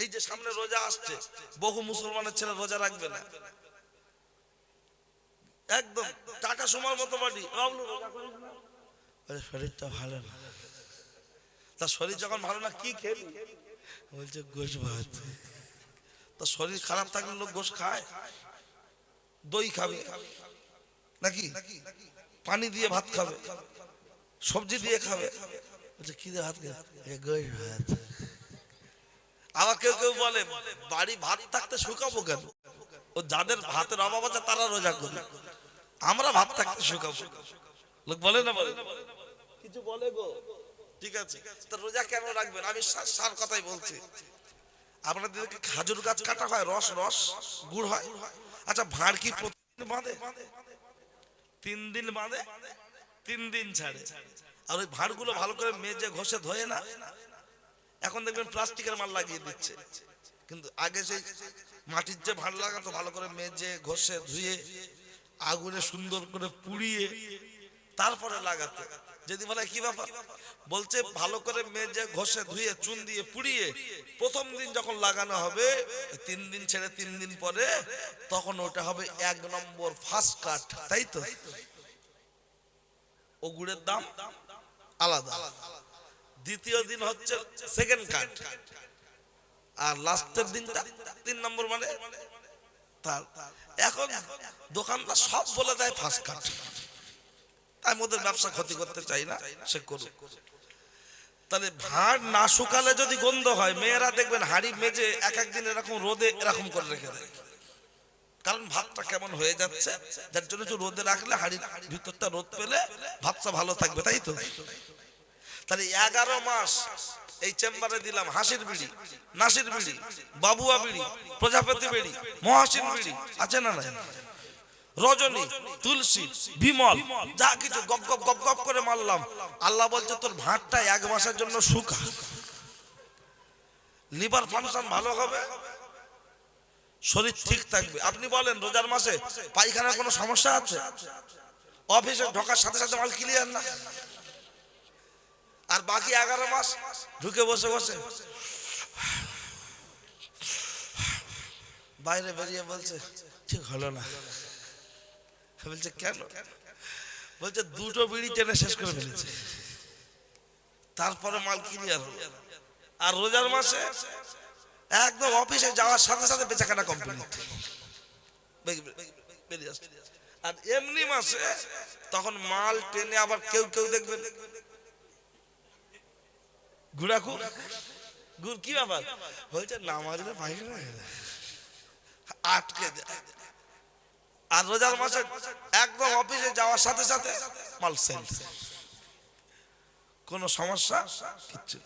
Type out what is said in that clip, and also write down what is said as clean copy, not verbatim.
এই যে সামনে রোজা আসছে, বহু মুসলমানের ছেলে রোজা রাখবে না, একদম টাকা সময় মতো বাড়ি, শরীরটা ভালো না। তার শরীর যখন ভালো না, কি খেলি? বলছে গোশ ভাত। তার শরীর খারাপ থাকলে লোক গোশ খায়? দই খাবে নাকি? পানি দিয়ে ভাত খাবে, সবজি দিয়ে খাবে। বলছে কি দিয়ে ভাত খাবে? গোশ ভাত। আবার কেউ কেউ বলে বাড়ি ভাত থাকতে শুকাবো কেন? ও যাদের ভাতের অভাব আছে তারা রোজা করে, আমরা ভাত থাকতে শুকাবো। লোক বলে না, বলে কিছু বলে গো। ঠিক আছে, তো রোজা কেন রাখবেন? আমি সার কথাই বলছি। আপনাদেরকে খাজুর গাছ কাটা হয়, রস রস গুড় হয়। আচ্ছা, ভাঁড় কি প্রতিদিন বাঁধে? 3 দিন বাঁধে, 3 দিন ছাড়ে। আর ওই ভাঁড়গুলো ভালো করে মেজে ঘষে ধোয়ে না। এখন দেখবেন প্লাস্টিকের মাল লাগিয়ে দিচ্ছে, কিন্তু আগে সেই মাটির যে ভাঁড় লাগাতো, ভালো করে মেজে ঘষে ধুয়ে আগুনে সুন্দর করে পুড়িয়ে তারপরে লাগাতো। যদি বলে কি ব্যাপার, বলছে ভালো করে মেজে ঘষে ধুয়ে চুন দিয়ে পুড়িয়ে প্রথম দিন যখন লাগানো হবে, 3 দিন ছেড়ে 3 দিন পরে, তখন ওটা হবে 1 নম্বর ফার্স্ট কাট, তাই তো? ও গুড়ের দাম আলাদা। দ্বিতীয় দিন হচ্ছে সেকেন্ড কাট, আর লাস্টের দিনটা 3 নম্বর, মানে তার। এখন দোকানদার সব বলে দেয় ফার্স্ট কাট। আমি ওদের ব্যবসা ক্ষতি করতে চাই না, সে করুক। তাহলে ভাঁড় না শুকালে যদি গন্ধ হয়, মেয়েরা দেখবেন হাঁড়ি মেজে এক একদিন এরকম রোদে এরকম করে রেখে দেয়, কারণ ভাতটা কেমন হয়ে যাচ্ছে, যার জন্য একটু রোদে রাখলে হাঁড়ির ভিতরটা রোদ পেলে ভাতটা ভালো থাকবে, তাই তো? তাহলে 11 মাস এই চেম্বারে দিলাম হাসির বিড়ি, নাসির বিড়ি, বাবুয়া বিড়ি, প্রজাপতি বিড়ি, মহাসিন বিড়ি, আছে না নাই? রজনী, তুলসী, বিমল, যা কিছু গপ গপ গপ গপ করে মারলাম। আল্লাহ বলছে তোর ভাতটা 1 মাসের জন্য শুকা, লিভার ফাংশন ভালো হবে, শরীর ঠিক থাকবে। আপনি বলেন রোজার মাসে পায়খানার কোনো সমস্যা আছে? অফিসে ঢোকার সাথে সাথে মাল ক্লিয়ার না? আর বাকি 11 মাস ঢুকে বসে বসে বাইরে বেরিয়ে বলছে ঠিক হলো না। বলছে কেন? বলছে 2টো বিড়ি টেনে শেষ করে ফেলেছে, তারপরে মাল ক্লিয়ার হলো। আর রোজার মাসে একদম অফিসে যাওয়ার সাথে সাথে বেচাকেনা কমপ্লিট, বেরিয়ে আসছে। আর এমনি মাসে তখন মাল টেনে আবার কেউ কেউ দেখবেন ঘুরাখু গুড়, কি ব্যাপার? বলছে নামাজে পায়খানা আটকে যায়। আর রোজার মাসে একদম অফিসে যাওয়ার সাথে সাথে মাল সেল, কোনো সমস্যা কিচ্ছু।